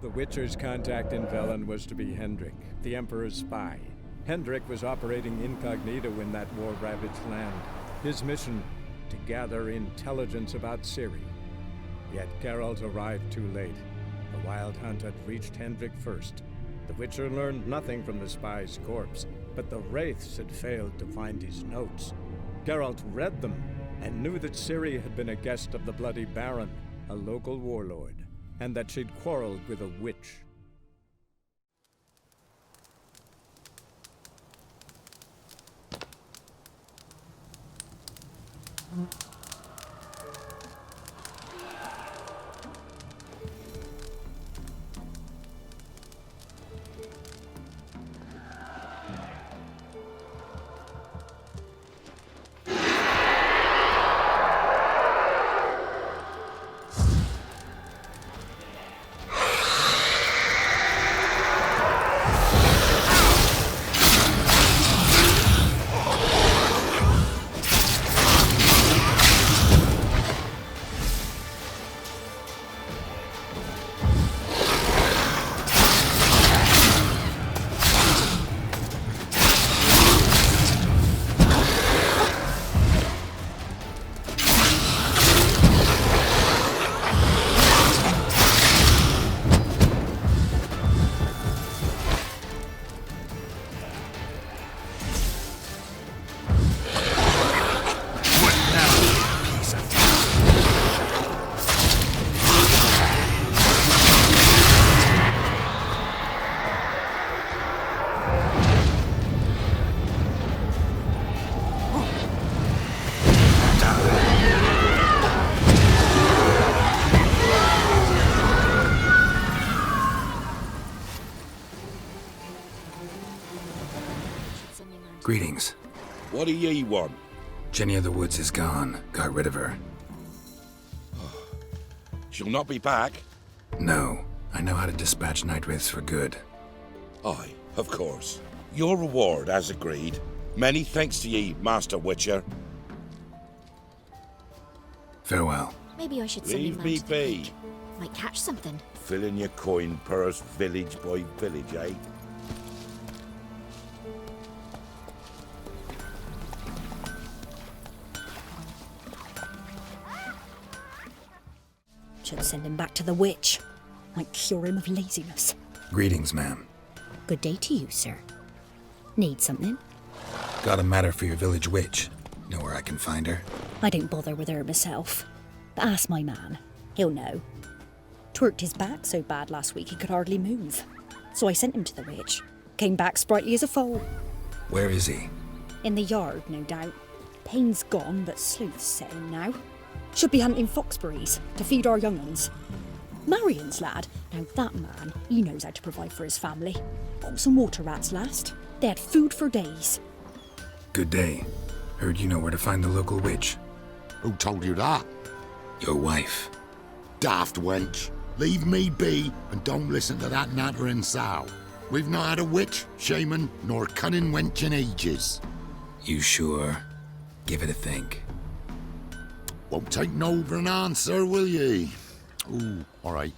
The Witcher's contact in Velen was to be Hendrik, the Emperor's spy. Hendrik was operating incognito in that war-ravaged land. His mission, to gather intelligence about Ciri. Yet Geralt arrived too late. The Wild Hunt had reached Hendrik first. The Witcher learned nothing from the spy's corpse, but the Wraiths had failed to find his notes. Geralt read them and knew that Ciri had been a guest of the Bloody Baron, a local warlord, and that she'd quarreled with a witch. Greetings. What do ye want? Jenny of the Woods is gone. Got rid of her. She'll not be back. No. I know how to dispatch night wraiths for good. Aye, of course. Your reward, as agreed. Many thanks to ye, Master Witcher. Farewell. Maybe I should send him Leave round me to the be. lake. Might catch something. Filling your coin purse village by village, eh? Should send him back to the witch. Might cure him of laziness. Greetings, ma'am. Good day to you, sir. Need something? Got a matter for your village witch. Know where I can find her? I don't bother with her myself. But ask my man. He'll know. Twerked his back so bad last week he could hardly move. So I sent him to the witch. Came back sprightly as a foal. Where is he? In the yard, no doubt. Pain's gone, but sleuth's setting now. Should be hunting foxberries to feed our young uns. Marion's lad. Now that man, he knows how to provide for his family. Got some water rats last. They had food for days. Good day. Heard you know where to find the local witch. Who told you that? Your wife. Daft wench. Leave me be and don't listen to that nattering sow. We've not had a witch, shaman, nor cunning wench in ages. You sure? Give it a think. Won't take no for an answer, will ye? Ooh, all right.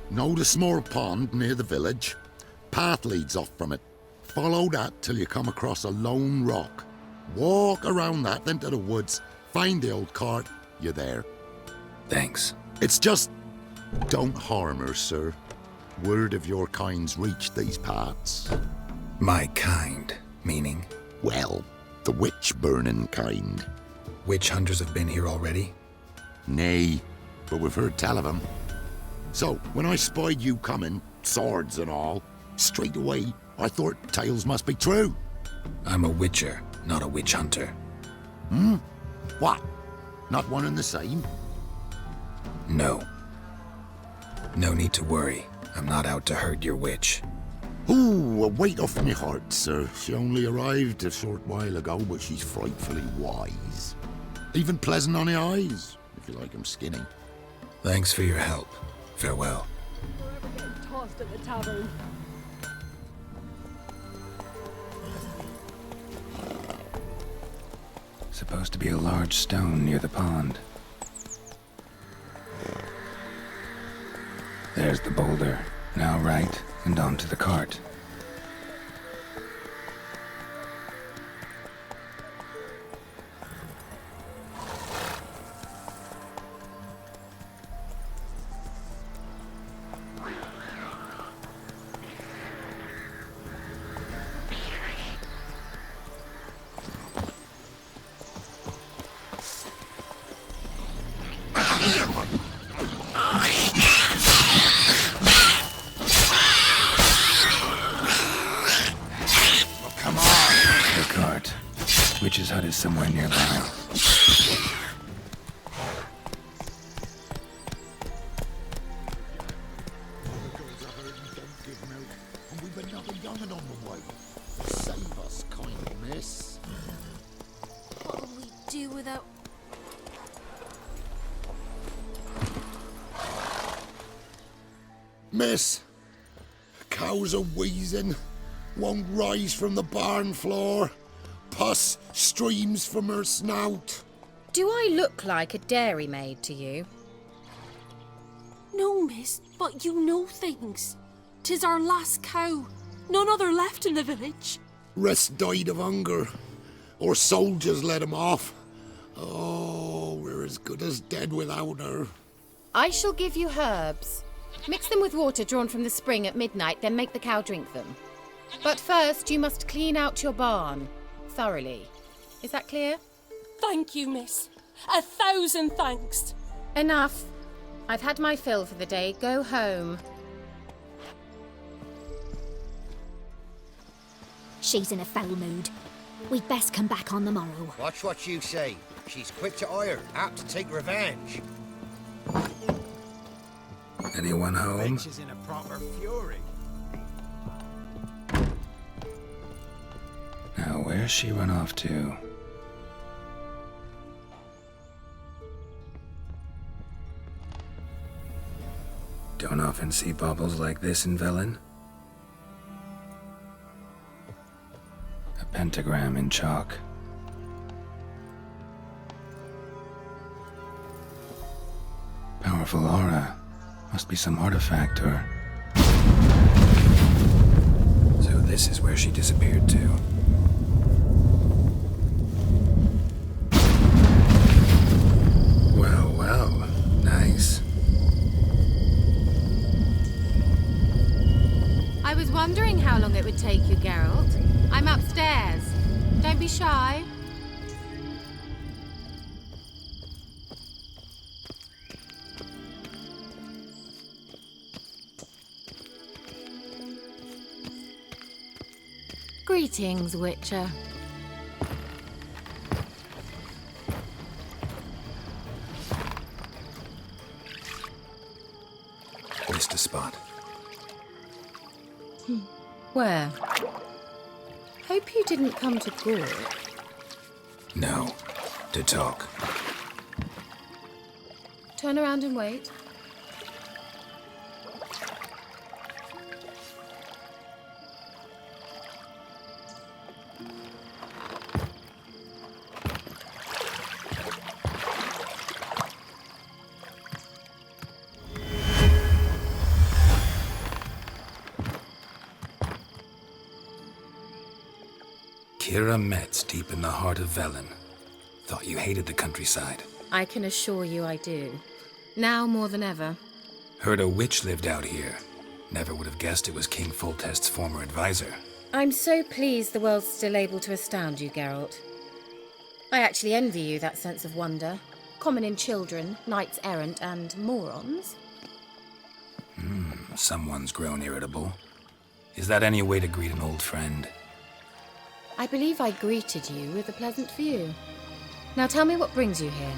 Know the small pond near the village? Path leads off from it. Follow that till you come across a lone rock. Walk around that, then to the woods. Find the old cart. You're there. Thanks. It's just... don't harm her, sir. Word of your kind's reached these parts. My kind, meaning? Well, the witch-burning kind. Witch hunters have been here already? Nay, but we've heard tell of them. So, when I spied you coming, swords and all, straight away I thought tales must be true. I'm a witcher, not a witch hunter. Hmm? What? Not one and the same? No. No need to worry. I'm not out to hurt your witch. Ooh, a weight off me heart, sir. She only arrived a short while ago, but she's frightfully wise. Even pleasant on the eyes, if you like 'em skinny. Thanks for your help. Farewell. Forever getting tossed at the tavern. Supposed to be a large stone near the pond. There's the boulder. Now right, and onto the cart. Witch's hut is somewhere nearby. We've another young'un on the way. Save us, kind miss. What'll we do without... Miss, cows are wheezing, won't rise from the barn floor. Pus streams from her snout. Do I look like a dairymaid to you? No, miss, but you know things. 'Tis our last cow. None other left in the village. Rest died of hunger, or soldiers let him off. Oh, we're as good as dead without her. I shall give you herbs. Mix them with water drawn from the spring at midnight, then make the cow drink them. But first, you must clean out your barn. Thoroughly. Is that clear? Thank you, miss. 1,000 thanks. Enough. I've had my fill for the day. Go home. She's in a foul mood. We'd best come back on the morrow. Watch what you say. She's quick to ire, apt to take revenge. Anyone home? She's in a proper fury. Now, where's she run off to? Don't often see baubles like this in Velen. A pentagram in chalk. Powerful aura. Must be some artifact or... So this is where she disappeared to. Well, nice. I was wondering how long it would take you, Geralt. I'm upstairs. Don't be shy. Greetings, Witcher. Missed a spot. Where? Hope you didn't come to Gore. No. To talk. Turn around and wait. Kira Metz deep in the heart of Velen. Thought you hated the countryside. I can assure you I do. Now more than ever. Heard a witch lived out here. Never would have guessed it was King Foltest's former advisor. I'm so pleased the world's still able to astound you, Geralt. I actually envy you that sense of wonder. Common in children, knights errant, and morons. Someone's grown irritable. Is that any way to greet an old friend? I believe I greeted you with a pleasant view. Now tell me what brings you here.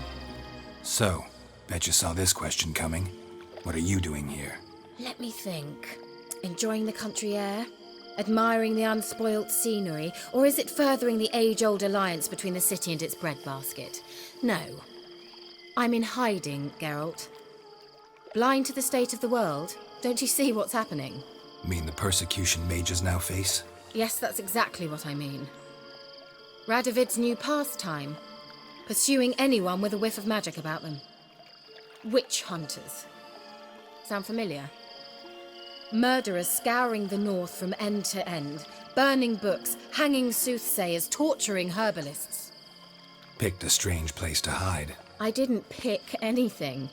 So, bet you saw this question coming. What are you doing here? Let me think. Enjoying the country air? Admiring the unspoilt scenery? Or is it furthering the age-old alliance between the city and its breadbasket? No. I'm in hiding, Geralt. Blind to the state of the world? Don't you see what's happening? Mean the persecution mages now face? Yes, that's exactly what I mean. Radovid's new pastime. Pursuing anyone with a whiff of magic about them. Witch hunters. Sound familiar? Murderers scouring the north from end to end, burning books, hanging soothsayers, torturing herbalists. Picked a strange place to hide. I didn't pick anything.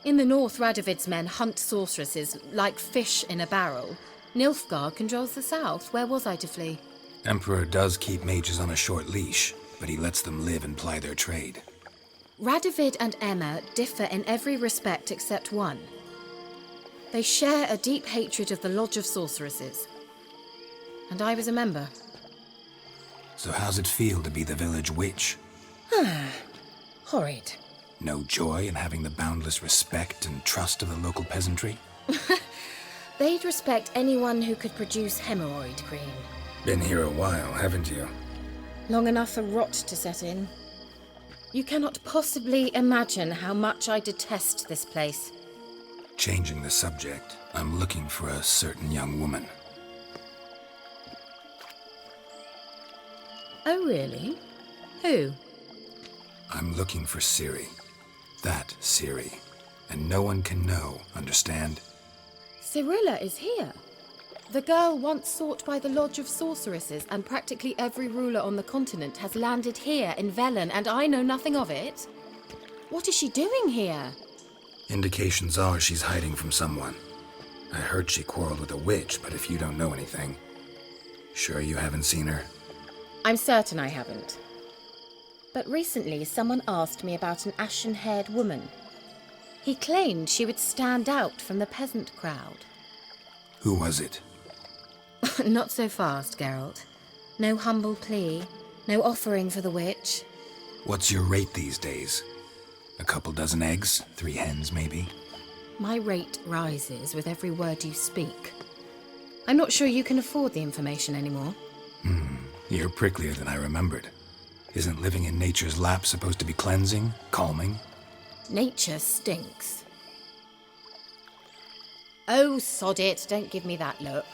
In the north, Radovid's men hunt sorceresses like fish in a barrel. Nilfgaard controls the south. Where was I to flee? Emperor does keep mages on a short leash, but he lets them live and ply their trade. Radovid and Emma differ in every respect except one. They share a deep hatred of the Lodge of Sorceresses. And I was a member. So how's it feel to be the village witch? Horrid. No joy in having the boundless respect and trust of the local peasantry? They'd respect anyone who could produce hemorrhoid cream. Been here a while, haven't you? Long enough for rot to set in. You cannot possibly imagine how much I detest this place. Changing the subject, I'm looking for a certain young woman. Oh, really? Who? I'm looking for Ciri. That Ciri. And no one can know, understand? Cirilla is here. The girl once sought by the Lodge of Sorceresses, and practically every ruler on the continent has landed here in Velen, and I know nothing of it. What is she doing here? Indications are she's hiding from someone. I heard she quarreled with a witch, but if you don't know anything... Sure you haven't seen her? I'm certain I haven't. But recently someone asked me about an ashen-haired woman. He claimed she would stand out from the peasant crowd. Who was it? Not so fast, Geralt. No humble plea, no offering for the witch. What's your rate these days? A couple dozen eggs? 3 hens, maybe? My rate rises with every word you speak. I'm not sure you can afford the information anymore. You're pricklier than I remembered. Isn't living in nature's lap supposed to be cleansing, calming? Nature stinks. Oh, sod it, don't give me that look.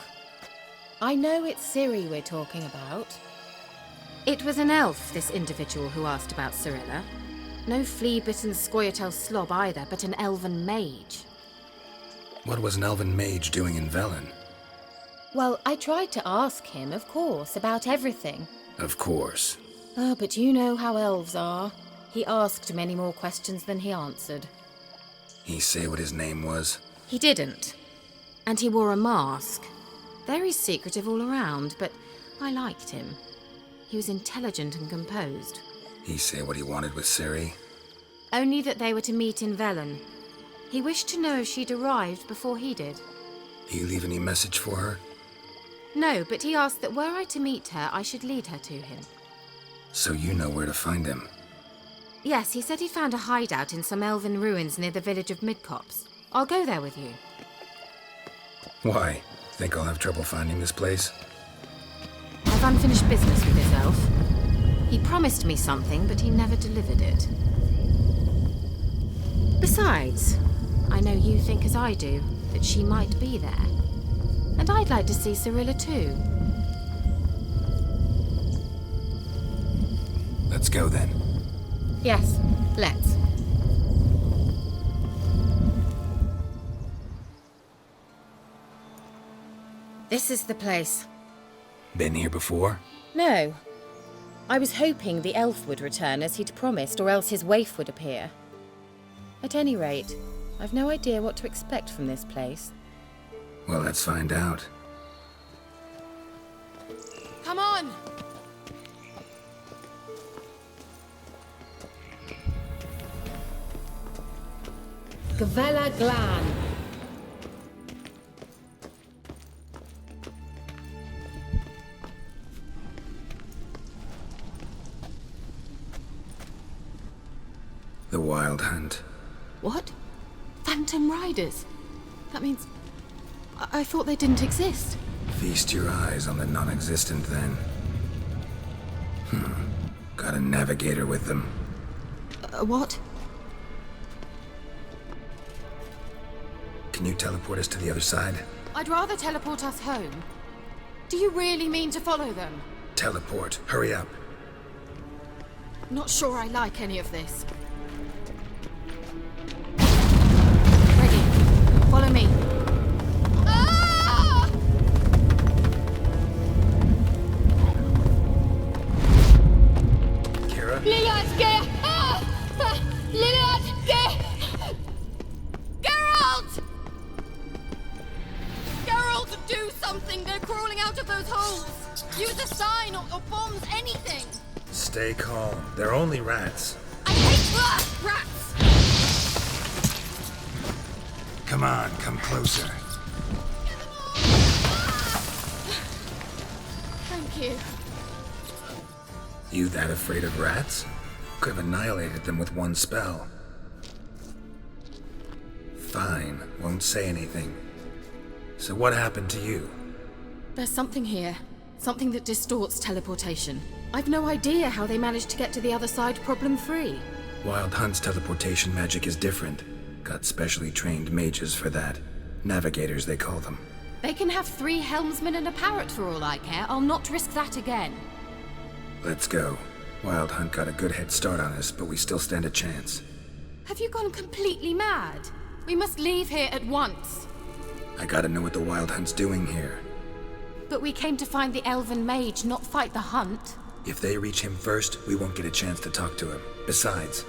I know it's Ciri we're talking about. It was an elf, this individual who asked about Cirilla. No flea-bitten Scoia'tael slob either, but an elven mage. What was an elven mage doing in Velen? Well, I tried to ask him, of course, about everything. Of course. Oh, but you know how elves are. He asked many more questions than he answered. He say what his name was? He didn't. And he wore a mask. Very secretive all around, but I liked him. He was intelligent and composed. He say what he wanted with Ciri? Only that they were to meet in Velen. He wished to know if she'd arrived before he did. He leave any message for her? No, but he asked that were I to meet her, I should lead her to him. So you know where to find him? Yes, he said he found a hideout in some elven ruins near the village of Midcopse. I'll go there with you. Why? Think I'll have trouble finding this place? I've unfinished business with this elf. He promised me something, but he never delivered it. Besides, I know you think as I do, that she might be there. And I'd like to see Cirilla too. Let's go then. Yes, let's. This is the place. Been here before? No. I was hoping the elf would return as he'd promised, or else his waif would appear. At any rate, I've no idea what to expect from this place. Well, let's find out. Come on! Gavella Glan. The Wild Hunt. What? Phantom Riders? That means... I thought they didn't exist. Feast your eyes on the non-existent, then. Got a navigator with them. What? Can you teleport us to the other side? I'd rather teleport us home. Do you really mean to follow them? Teleport. Hurry up. Not sure I like any of this. Ready. Follow me. Ah! Use a sign or bombs, anything! Stay calm. They're only rats. I hate rats! Come on, come closer. Thank you. You that afraid of rats? Could have annihilated them with one spell. Fine, won't say anything. So what happened to you? There's something here. Something that distorts teleportation. I've no idea how they managed to get to the other side problem-free. Wild Hunt's teleportation magic is different. Got specially trained mages for that. Navigators, they call them. They can have 3 helmsmen and a parrot for all I care. I'll not risk that again. Let's go. Wild Hunt got a good head start on us, but we still stand a chance. Have you gone completely mad? We must leave here at once. I gotta know what the Wild Hunt's doing here. But we came to find the elven mage, not fight the hunt. If they reach him first, we won't get a chance to talk to him. Besides...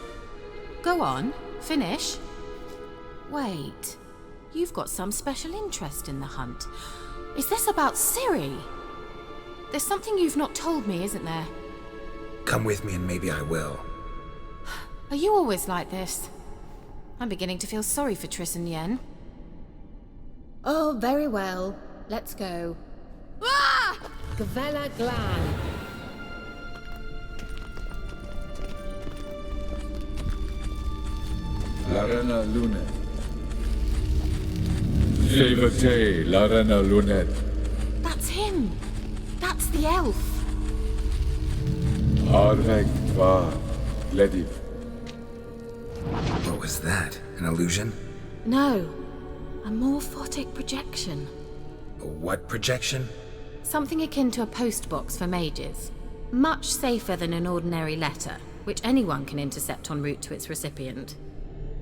Go on, finish. Wait, you've got some special interest in the hunt. Is this about Ciri? There's something you've not told me, isn't there? Come with me and maybe I will. Are you always like this? I'm beginning to feel sorry for Triss and Yen. Oh, very well. Let's go. Ah! Gavella Glan. Larena Lunet. Levate, Larena Lunet. That's him! That's the elf! Arveg Tvar, Lediv. What was that? An illusion? No, a morphotic projection. A what projection? Something akin to a postbox for mages. Much safer than an ordinary letter, which anyone can intercept en route to its recipient.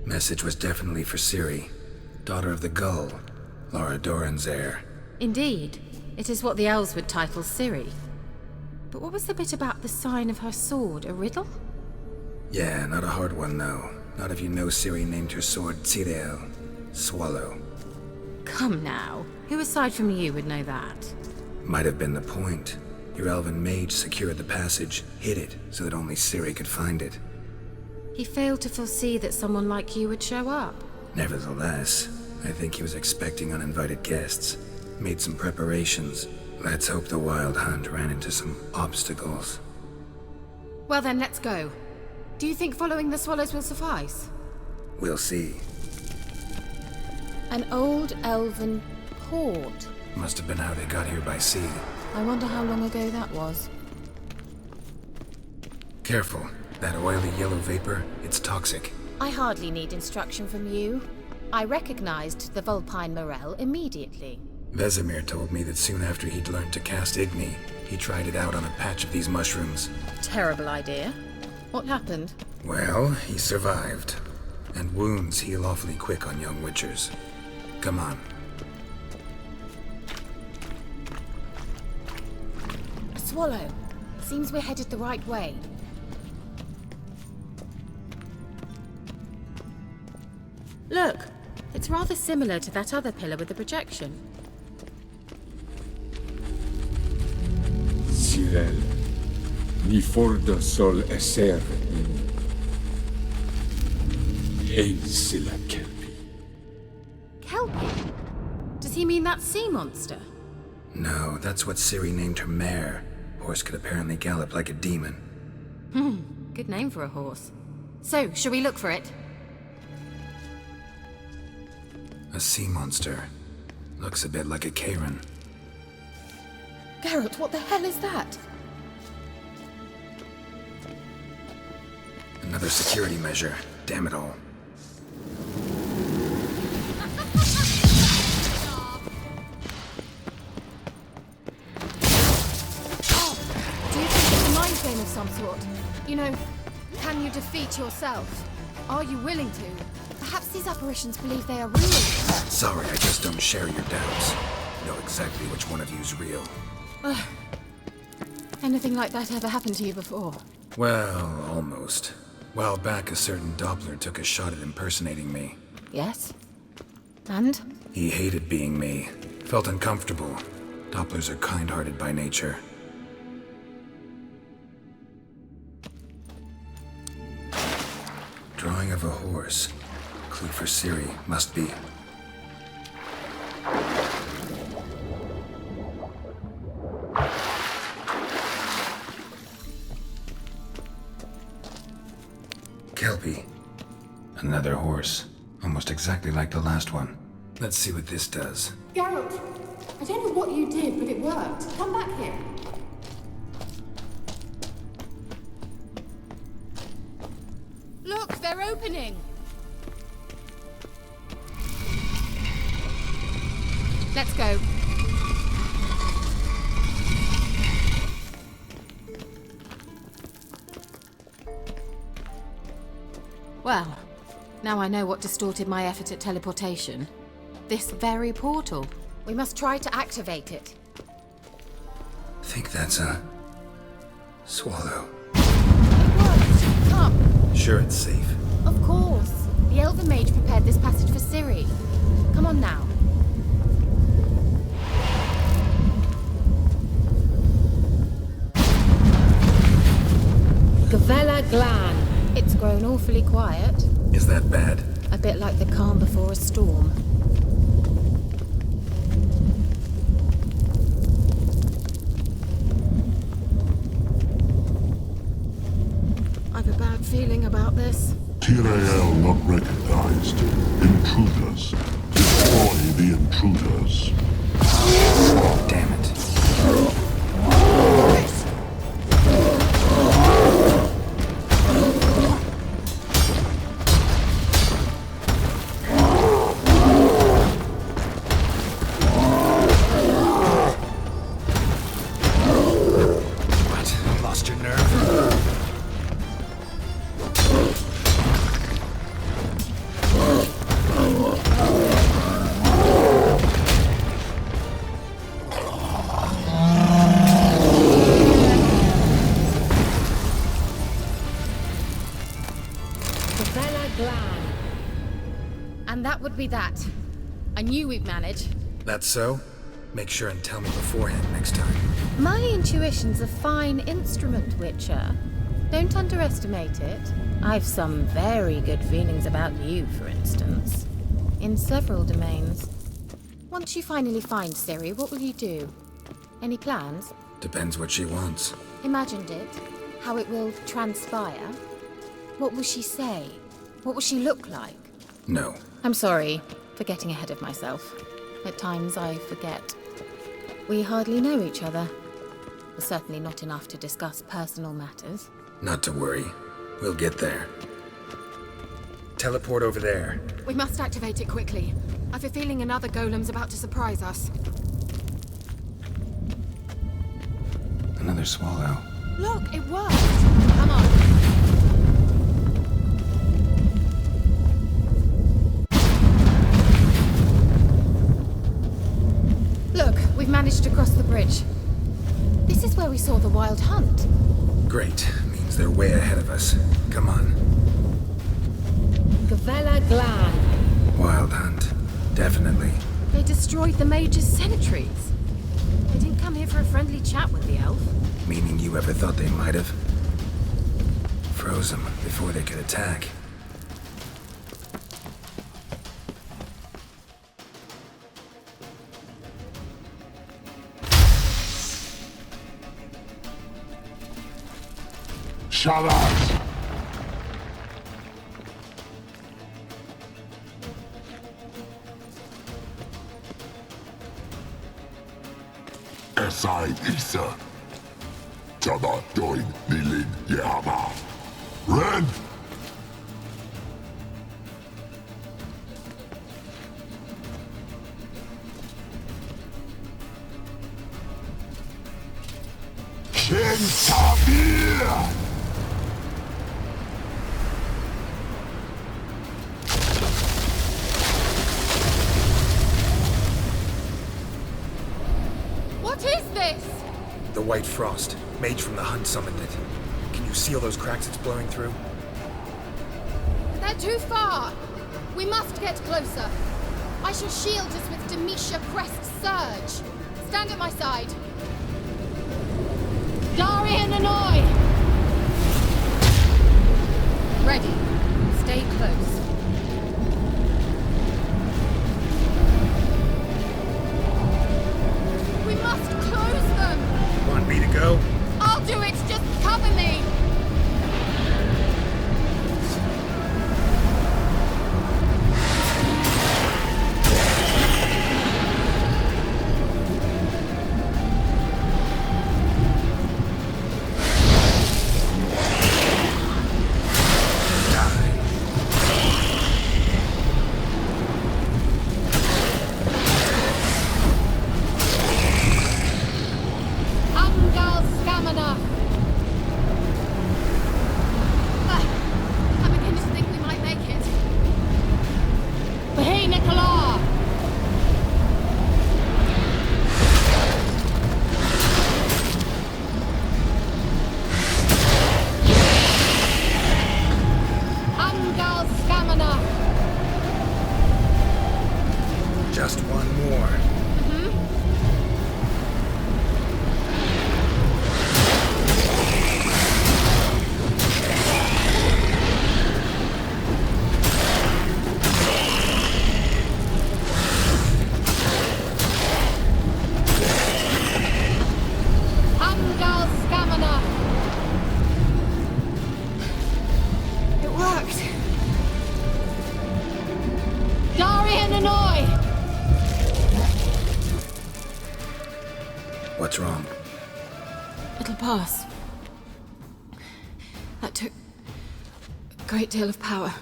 Message was definitely for Ciri, daughter of the Gull, Lara Doran's heir. Indeed, it is what the elves would title Ciri. But what was the bit about the sign of her sword, a riddle? Yeah, not a hard one though. Not if you know Ciri named her sword Tsirel, swallow. Come now, who aside from you would know that? Might have been the point. Your elven mage secured the passage, hid it, so that only Ciri could find it. He failed to foresee that someone like you would show up. Nevertheless, I think he was expecting uninvited guests. Made some preparations. Let's hope the Wild Hunt ran into some obstacles. Well then, let's go. Do you think following the swallows will suffice? We'll see. An old elven port. Must have been how they got here by sea. I wonder how long ago that was. Careful. That oily yellow vapor, it's toxic. I hardly need instruction from you. I recognized the Vulpine Morel immediately. Vesemir told me that soon after he'd learned to cast Igni, he tried it out on a patch of these mushrooms. Terrible idea. What happened? Well, he survived. And wounds heal awfully quick on young witchers. Come on. A swallow. Seems we're headed the right way. Look, it's rather similar to that other pillar with the projection. Cyril, ni forda sol esser Ein silla kelpi. Kelpie? Does he mean that sea monster? No, that's what Ciri named her mare. Horse could apparently gallop like a demon. Good name for a horse. So, shall we look for it? A sea monster. Looks a bit like a Karen. Geralt, what the hell is that? Another security measure. Damn it all. Do you think it's a mind game of some sort? You know, can you defeat yourself? Are you willing to? Perhaps these apparitions believe they are real. Sorry, I just don't share your doubts. Know exactly which one of you's real. Anything like that ever happened to you before? Well, almost. While back, a certain Doppler took a shot at impersonating me. Yes. And? He hated being me. Felt uncomfortable. Dopplers are kind-hearted by nature. Drawing of a horse. Clue for Ciri. Must be. Kelpie. Another horse. Almost exactly like the last one. Let's see what this does. Geralt, I don't know what you did, but it worked. Come back here. Look, they're opening! Let's go. Well, now I know what distorted my effort at teleportation. This very portal. We must try to activate it. Think that's a swallow. It worked! Come! Sure it's safe. Of course! The Elven Mage prepared this passage for Ciri. Come on now. Gavella Glan. It's grown awfully quiet. Is that bad? A bit like the calm before a storm. I've a bad feeling about this. Tyrael not recognized. Intruders. Destroy the intruders. Damn it. What? Lost your nerve? And that would be that. I knew we'd manage. That's so? Make sure and tell me beforehand next time. My intuition's a fine instrument, Witcher. Don't underestimate it. I've some very good feelings about you, for instance. In several domains. Once you finally find Ciri, what will you do? Any plans? Depends what she wants. Imagined it. How it will transpire. What will she say? What will she look like? No. I'm sorry for getting ahead of myself. At times I forget. We hardly know each other. Well, certainly not enough to discuss personal matters. Not to worry. We'll get there. Teleport over there. We must activate it quickly. I've a feeling another golem's about to surprise us. Another swallow. Look, it worked! Come on. Look, we've managed to cross the bridge. This is where we saw the wild hunt. Great. Means they're way ahead of us. Come on. Gavella Glan. Wild hunt. Definitely. They destroyed the Mage's sentries. They didn't come here for a friendly chat with the elf. Meaning you ever thought they might have? Froze them before they could attack. Shalas! Esai Isa. Tada doin nilin yama. Ren! Shin Tabir! What is this? The White Frost. Mage from the hunt summoned it. Can you seal those cracks it's blowing through? They're too far. We must get closer. I shall shield us with Demetia Crest Surge. Stand at my side. Darian Annoy! Ready. Stay Cover me! Just one more. It worked! Darian and I! What's wrong? It'll pass. That took a great deal of power.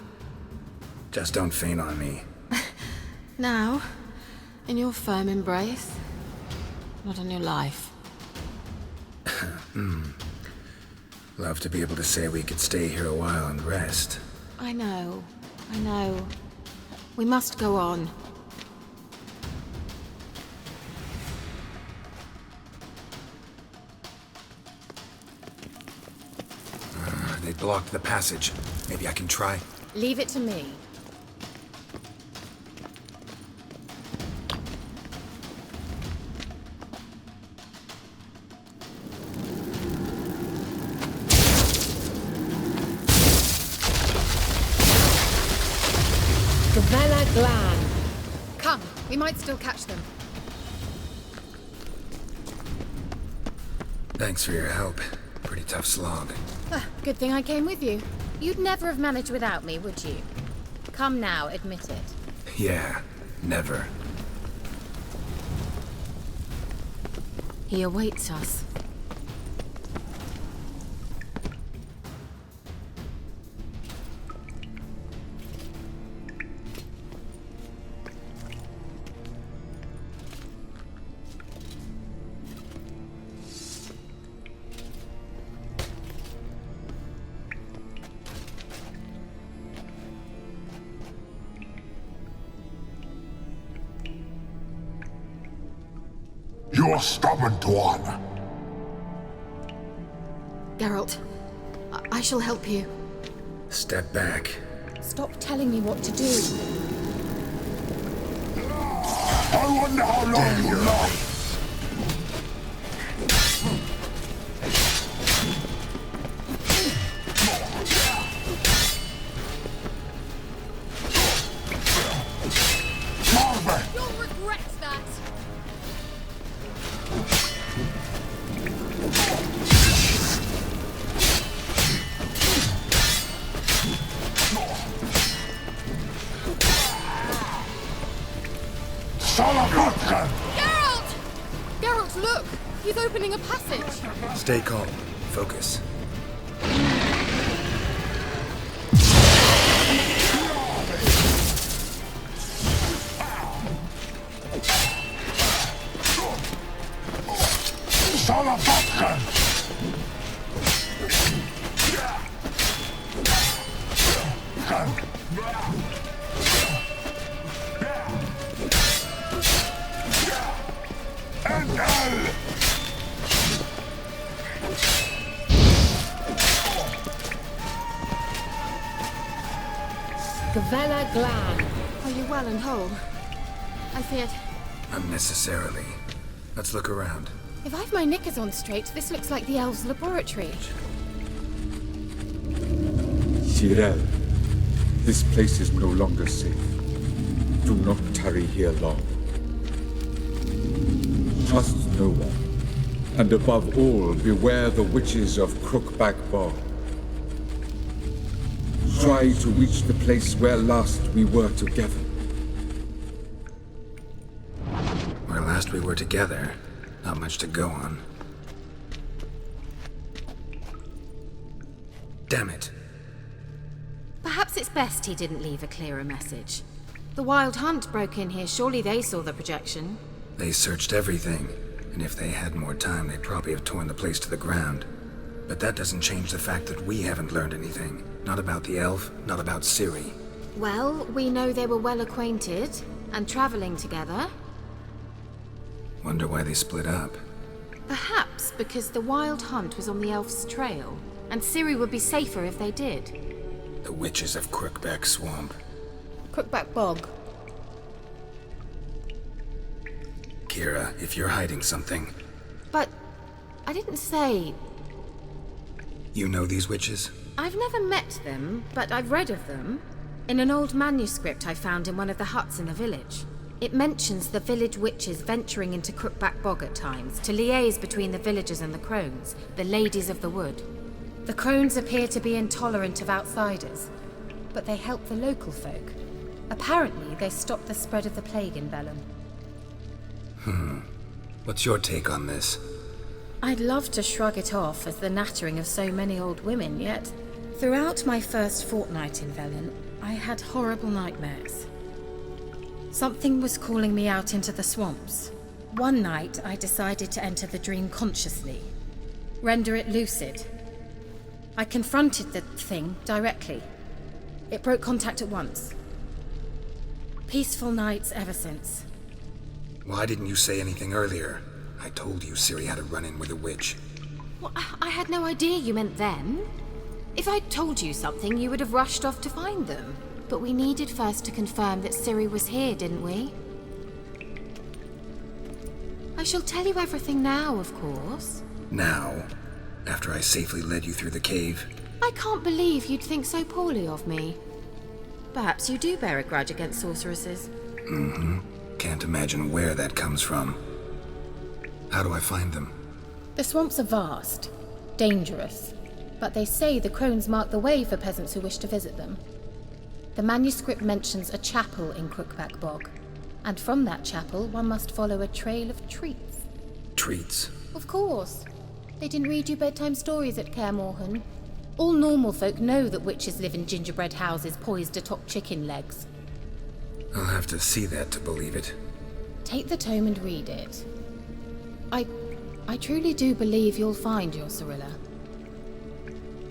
Just don't faint on me. Now, in your firm embrace, not on your life. Love to be able to say we could stay here a while and rest. I know. We must go on. They blocked the passage. Maybe I can try? Leave it to me. Gavella Glan. Come, we might still catch them. Thanks for your help. Pretty tough slog. Good thing I came with you. You'd never have managed without me, would you? Come now, admit it. Yeah, never. He awaits us. You stubborn one. Geralt, I shall help you. Step back. Stop telling me what to do. I wonder how long you last. You'll regret that! Geralt! Geralt, look! He's opening a passage! Stay calm. Focus. Gavella Glan. Are you well and whole? I feared... Unnecessarily. Let's look around. If I've my knickers on straight, this looks like the elves' laboratory. Tyrell, this place is no longer safe. Do not tarry here long. Trust no one. And above all, beware the witches of Crookback Bog. Try to reach the place where last we were together. Where last we were together, not much to go on. Damn it. Perhaps it's best he didn't leave a clearer message. The Wild Hunt broke in here. Surely they saw the projection. They searched everything, and if they had more time, they'd probably have torn the place to the ground. But that doesn't change the fact that we haven't learned anything. Not about the elf, not about Ciri. Well, we know they were well acquainted and traveling together. Wonder why they split up. Perhaps because the Wild Hunt was on the elf's trail, and Ciri would be safer if they did. The witches of Crookback Swamp. Crookback Bog. Kira, if you're hiding something... But I didn't say... You know these witches? I've never met them, but I've read of them. In an old manuscript I found in one of the huts in the village. It mentions the village witches venturing into Crookback Bog at times to liaise between the villagers and the crones, the ladies of the wood. The crones appear to be intolerant of outsiders, but they help the local folk. Apparently, they stopped the spread of the plague in Velen. What's your take on this? I'd love to shrug it off as the nattering of so many old women, yet throughout my first fortnight in Velen, I had horrible nightmares. Something was calling me out into the swamps. One night, I decided to enter the dream consciously, render it lucid. I confronted the thing directly. It broke contact at once. Peaceful nights ever since. Why didn't you say anything earlier? I told you Ciri had a run-in with a witch. Well, I had no idea you meant them. If I'd told you something, you would have rushed off to find them. But we needed first to confirm that Ciri was here, didn't we? I shall tell you everything now, of course. Now? After I safely led you through the cave? I can't believe you'd think so poorly of me. Perhaps you do bear a grudge against sorceresses. Can't imagine where that comes from. How do I find them? The swamps are vast, dangerous, but they say the crones mark the way for peasants who wish to visit them. The manuscript mentions a chapel in Crookback Bog, and from that chapel one must follow a trail of treats. Treats? Of course. They didn't read you bedtime stories at Kaer Morhen. All normal folk know that witches live in gingerbread houses poised atop chicken legs. I'll have to see that to believe it. Take the tome and read it. I truly do believe you'll find your Cirilla.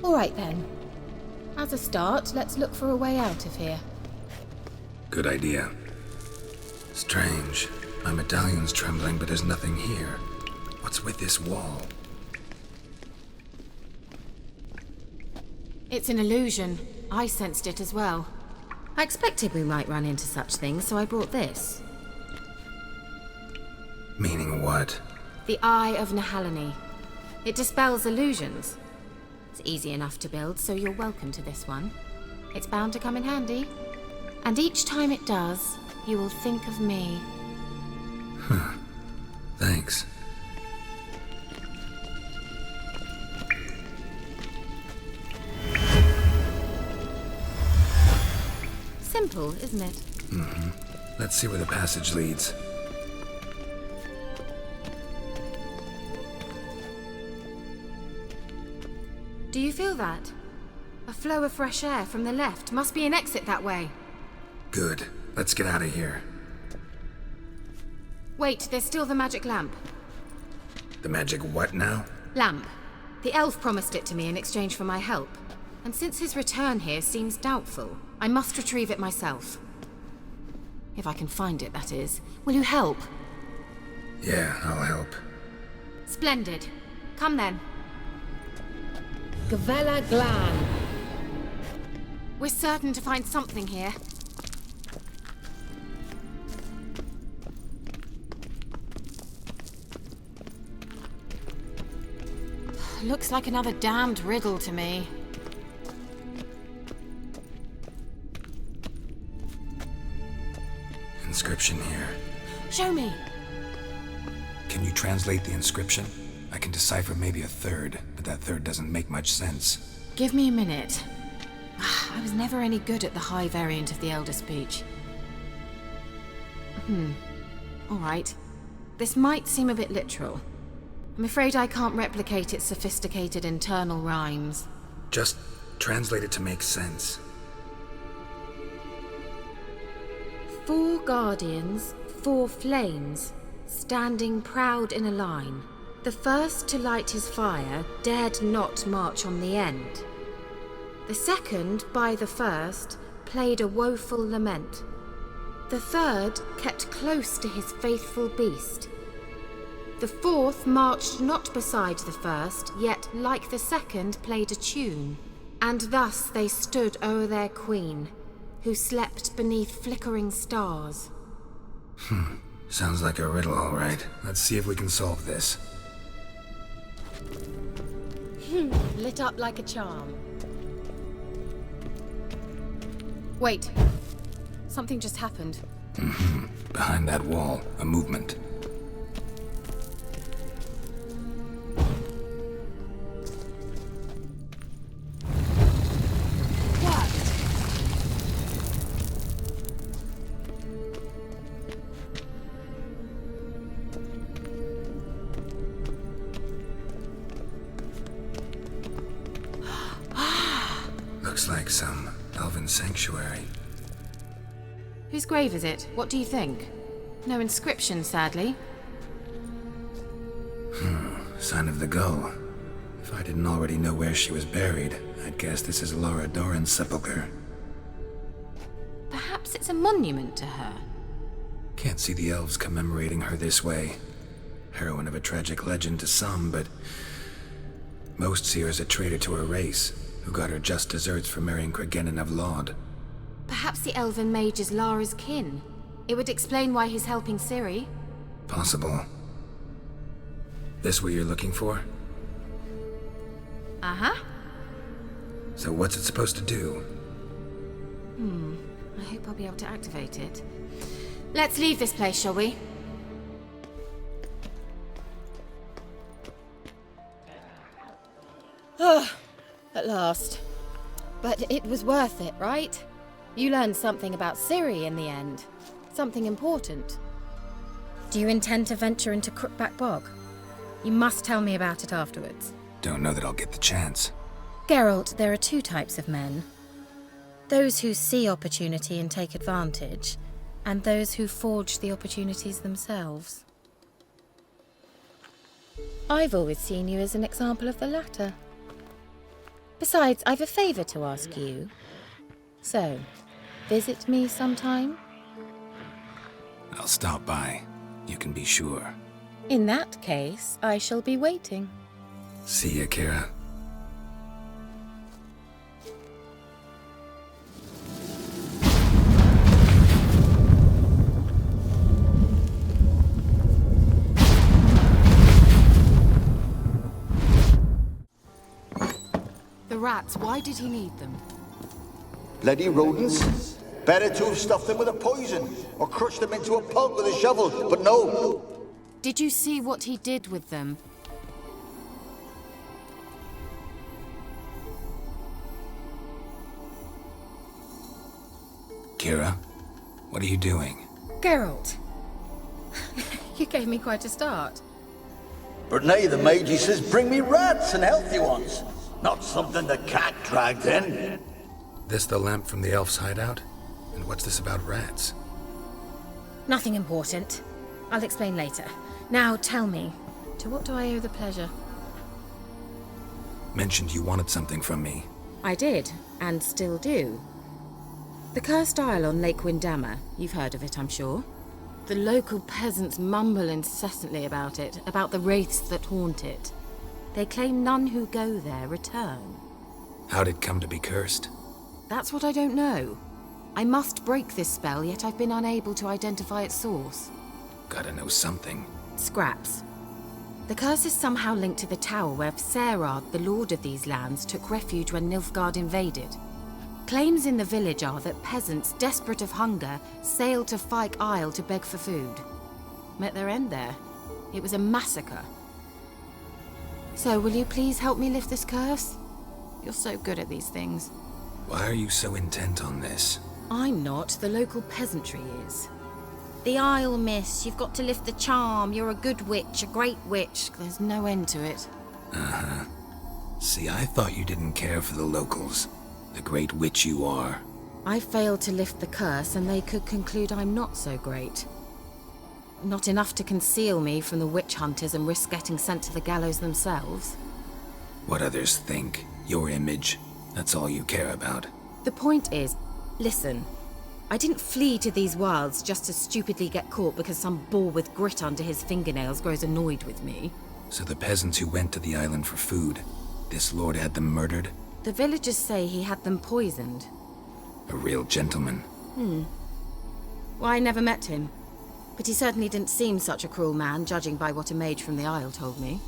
All right then. As a start, let's look for a way out of here. Good idea. Strange. My medallion's trembling, but there's nothing here. What's with this wall? It's an illusion. I sensed it as well. I expected we might run into such things, so I brought this. Meaning what? The Eye of Nehaleni. It dispels illusions. It's easy enough to build, so you're welcome to this one. It's bound to come in handy. And each time it does, you will think of me. Thanks. Simple, isn't it? Let's see where the passage leads. Do you feel that? A flow of fresh air from the left. Must be an exit that way. Good. Let's get out of here. Wait, there's still the magic lamp. The magic what now? Lamp. The elf promised it to me in exchange for my help. And since his return here seems doubtful, I must retrieve it myself. If I can find it, that is. Will you help? Yeah, I'll help. Splendid. Come then. Gavella Glan. We're certain to find something here. Looks like another damned riddle to me. Inscription here. Show me. Can you translate the inscription? I can decipher maybe a third, but that third doesn't make much sense. Give me a minute. I was never any good at the high variant of the Elder speech. Alright. This might seem a bit literal. I'm afraid I can't replicate its sophisticated internal rhymes. Just translate it to make sense. 4 guardians, 4 flames, standing proud in a line. The first to light his fire dared not march on the end. The second, by the first, played a woeful lament. The third kept close to his faithful beast. The fourth marched not beside the first, yet, like the second, played a tune. And thus they stood o'er their queen, who slept beneath flickering stars. Sounds like a riddle, all right. Let's see if we can solve this. Lit up like a charm. Wait. Something just happened. Behind that wall, a movement. Looks like some elven sanctuary. Whose grave is it? What do you think? No inscription, sadly. Sign of the gull. If I didn't already know where she was buried, I'd guess this is Laura Doran's sepulchre. Perhaps it's a monument to her. Can't see the elves commemorating her this way. Heroine of a tragic legend to some, but most see her as a traitor to her race, who got her just deserts for marrying Cregennan of Laud. Perhaps the elven mage is Lara's kin. It would explain why he's helping Ciri. Possible. This what you're looking for? Uh-huh. So what's it supposed to do? I hope I'll be able to activate it. Let's leave this place, shall we? At last. But it was worth it, right? You learned something about Ciri in the end. Something important. Do you intend to venture into Crookback Bog? You must tell me about it afterwards. Don't know that I'll get the chance. Geralt, there are 2 types of men. Those who see opportunity and take advantage, and those who forge the opportunities themselves. I've always seen you as an example of the latter. Besides, I've a favour to ask you. So, visit me sometime? I'll stop by. You can be sure. In that case, I shall be waiting. See ya, Kira. The rats, why did he need them? Bloody rodents. Better to have stuffed them with a poison, or crushed them into a pulp with a shovel, but no. Did you see what he did with them? Kira, what are you doing? Geralt. You gave me quite a start. But nay, the mage, he says, bring me rats and healthy ones. Not something the cat dragged in. This the lamp from the elf's hideout? And what's this about rats? Nothing important. I'll explain later. Now tell me, to what do I owe the pleasure? Mentioned you wanted something from me. I did, and still do. The cursed isle on Lake Windammer. You've heard of it, I'm sure. The local peasants mumble incessantly about it, about the wraiths that haunt it. They claim none who go there return. How'd it come to be cursed? That's what I don't know. I must break this spell, yet I've been unable to identify its source. Gotta know something. Scraps. The curse is somehow linked to the tower where Serard, the lord of these lands, took refuge when Nilfgaard invaded. Claims in the village are that peasants, desperate of hunger, sailed to Fyke Isle to beg for food. Met their end there. It was a massacre. So, will you please help me lift this curse? You're so good at these things. Why are you so intent on this? I'm not. The local peasantry is. The Isle, miss. You've got to lift the charm. You're a good witch, a great witch. There's no end to it. Uh-huh. See, I thought you didn't care for the locals. The great witch you are. I failed to lift the curse, and they could conclude I'm not so great. Not enough to conceal me from the witch hunters and risk getting sent to the gallows themselves. What others think, your image, that's all you care about. The point is, listen, I didn't flee to these wilds just to stupidly get caught because some boar with grit under his fingernails grows annoyed with me. So the peasants who went to the island for food, this lord had them murdered? The villagers say he had them poisoned. A real gentleman. Well, I never met him. But he certainly didn't seem such a cruel man, judging by what a mage from the Isle told me.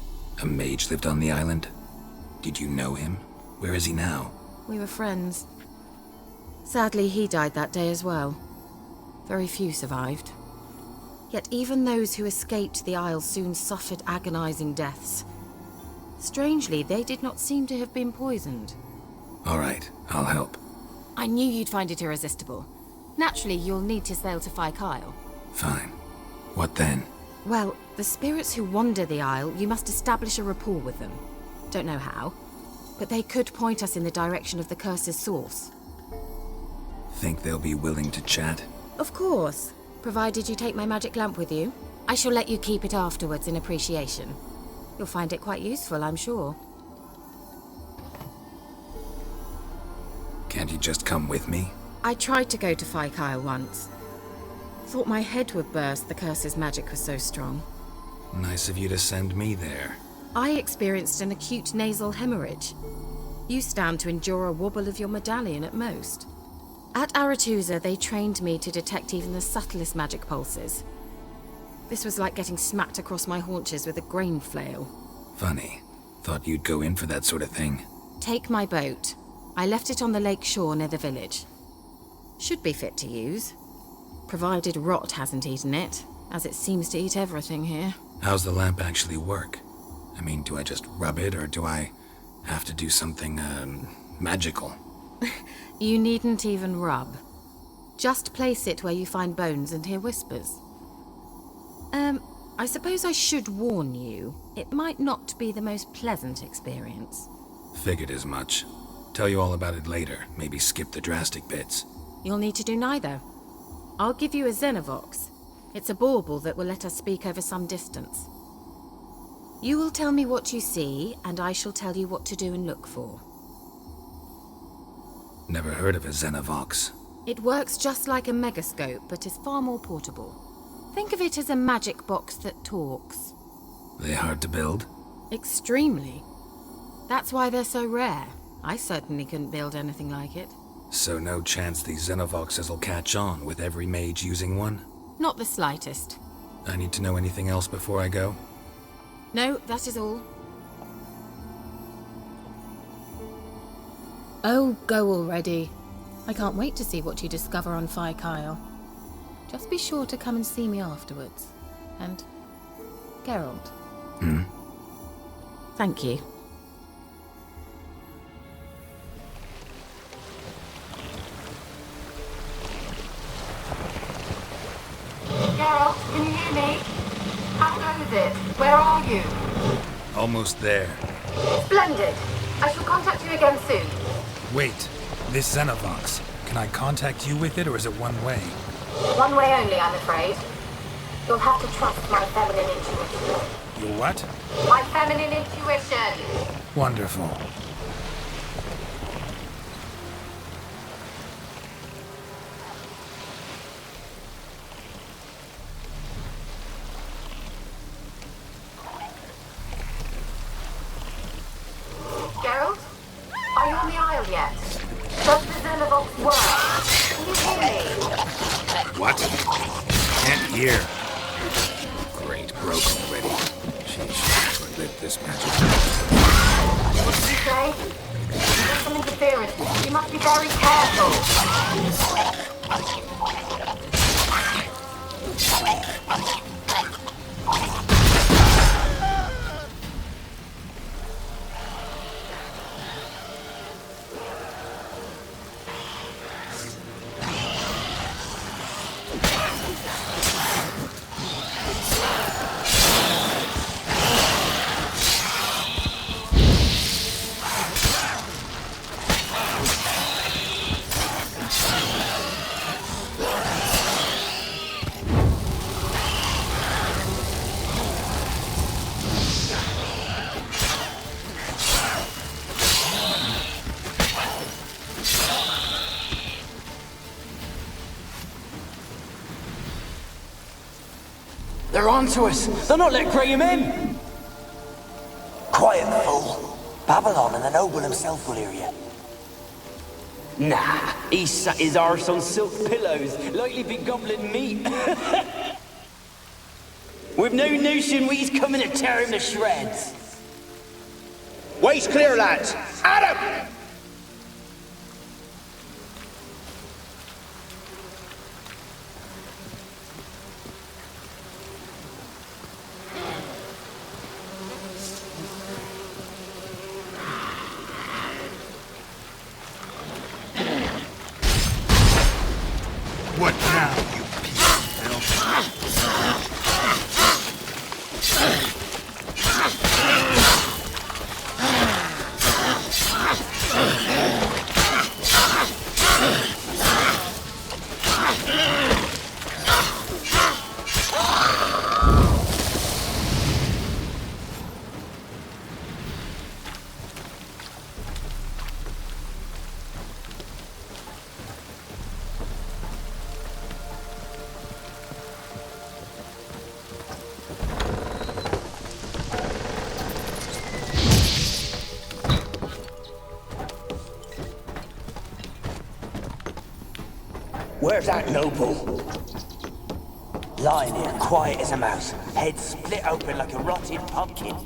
A mage lived on the island? Did you know him? Where is he now? We were friends. Sadly, he died that day as well. Very few survived. Yet even those who escaped the Isle soon suffered agonizing deaths. Strangely, they did not seem to have been poisoned. All right, I'll help. I knew you'd find it irresistible. Naturally, you'll need to sail to Phi Kyle. Fine. What then? Well, the spirits who wander the Isle, you must establish a rapport with them. Don't know how, but they could point us in the direction of the curse's source. Think they'll be willing to chat? Of course, provided you take my magic lamp with you. I shall let you keep it afterwards in appreciation. You'll find it quite useful, I'm sure. Can't you just come with me? I tried to go to Phi Kyle once. Thought my head would burst, the curse's magic was so strong. Nice of you to send me there. I experienced an acute nasal hemorrhage. You stand to endure a wobble of your medallion at most. At Aretusa, they trained me to detect even the subtlest magic pulses. This was like getting smacked across my haunches with a grain flail. Funny. Thought you'd go in for that sort of thing. Take my boat. I left it on the lake shore near the village. Should be fit to use. Provided rot hasn't eaten it, as it seems to eat everything here. How's the lamp actually work? I mean, do I just rub it, or do I have to do something, magical? You needn't even rub. Just place it where you find bones and hear whispers. I suppose I should warn you, it might not be the most pleasant experience. Figured as much. Tell you all about it later, maybe skip the drastic bits. You'll need to do neither. I'll give you a Xenovox. It's a bauble that will let us speak over some distance. You will tell me what you see, and I shall tell you what to do and look for. Never heard of a Xenovox. It works just like a megascope, but is far more portable. Think of it as a magic box that talks. They hard to build? Extremely. That's why they're so rare. I certainly couldn't build anything like it. So no chance these Xenovoxes will catch on with every mage using one? Not the slightest. I need to know anything else before I go? No, that is all. Oh, go already. I can't wait to see what you discover on Phi Kyle. Just be sure to come and see me afterwards. And Geralt. Thank you. Geralt, can you hear me? How goes it? Where are you? Almost there. Splendid. I shall contact you again soon. Wait, this Xenovox. Can I contact you with it, or is it one way? One way only, I'm afraid. You'll have to trust my feminine intuition. Your what? My feminine intuition. Wonderful. Geralt? Are you on the Isle yet? Does the Xenovox work? Can you hear me? What? Can't hear. Great, broke already. Sheesh, lit this magic. What did you say? There's some interference. You must be very careful. They're onto us! They'll not let Graham in! Quiet, fool. Babylon and the noble himself will hear you. Nah, he sat his arse on silk pillows, likely be gobbling meat. We've no notion we's coming to tear him to shreds. Way's clear, lads! At him! What now, you piece of filth? Where's that noble? Lying here, quiet as a mouse, head split open like a rotted pumpkin.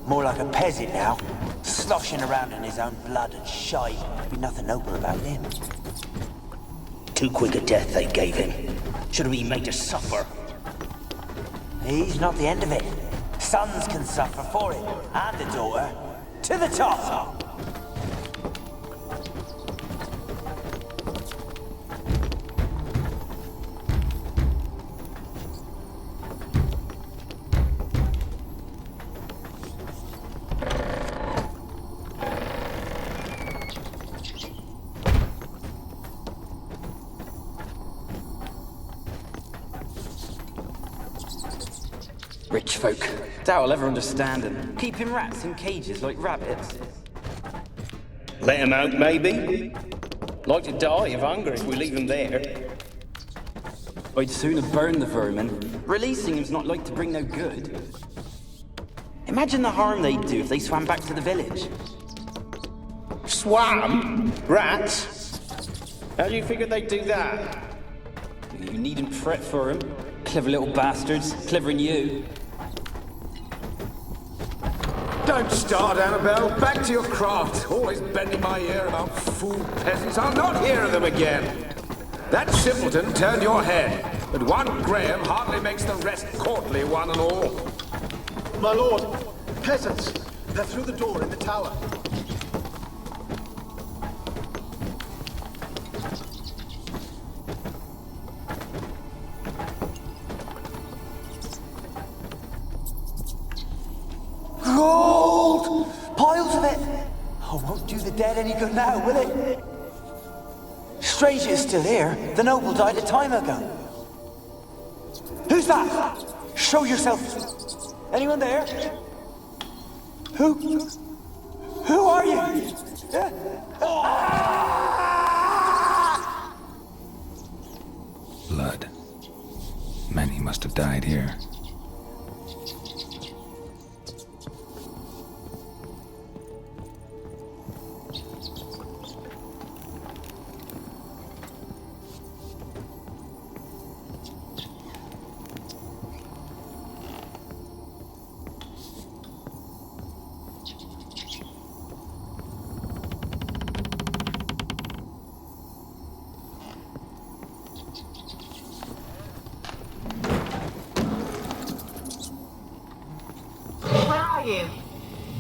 More like a peasant now, sloshing around in his own blood and shite. Be nothing noble about him. Too quick a death they gave him. Should have been made to suffer. He's not the end of it. Sons can suffer for it, and a daughter. To the top! Rich folk. Doubt I'll ever understand them. Keeping rats in cages like rabbits. Let him out, maybe? Like to die of hunger if we leave him there. I'd sooner burn the vermin. Releasing him's not like to bring no good. Imagine the harm they'd do if they swam back to the village. Swam? Rats? How do you figure they'd do that? You needn't fret for him. Clever little bastards. Clever'n you. Don't start, Annabelle. Back to your craft. Always bending my ear about fool peasants. I'll not hear of them again. That simpleton turned your head, but one Graham hardly makes the rest courtly, one and all. My lord, peasants. They're through the door in the tower. Gold! Piles of it! Oh, won't do the dead any good now, will it? Strange it's still here. The noble died a time ago. Who's that? Show yourself. Anyone there? Who are you? Blood. Many must have died here.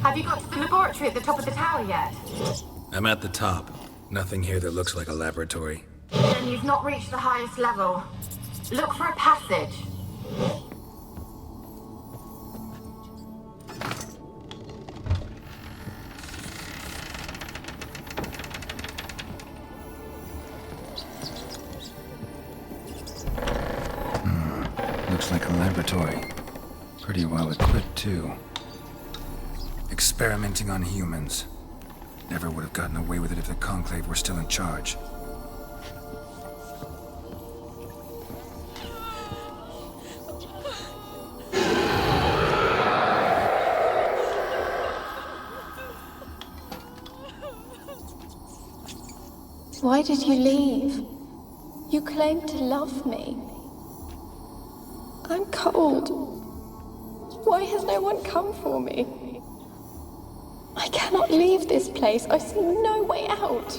Have you got to the laboratory at the top of the tower yet? I'm at the top. Nothing here that looks like a laboratory. Then you've not reached the highest level. Look for a passage. Looks like a laboratory. Pretty well equipped, too. Experimenting on humans. Never would have gotten away with it if the Conclave were still in charge. Why did you leave? You claimed to love me. I'm cold. Why has no one come for me? I cannot leave this place. I see no way out.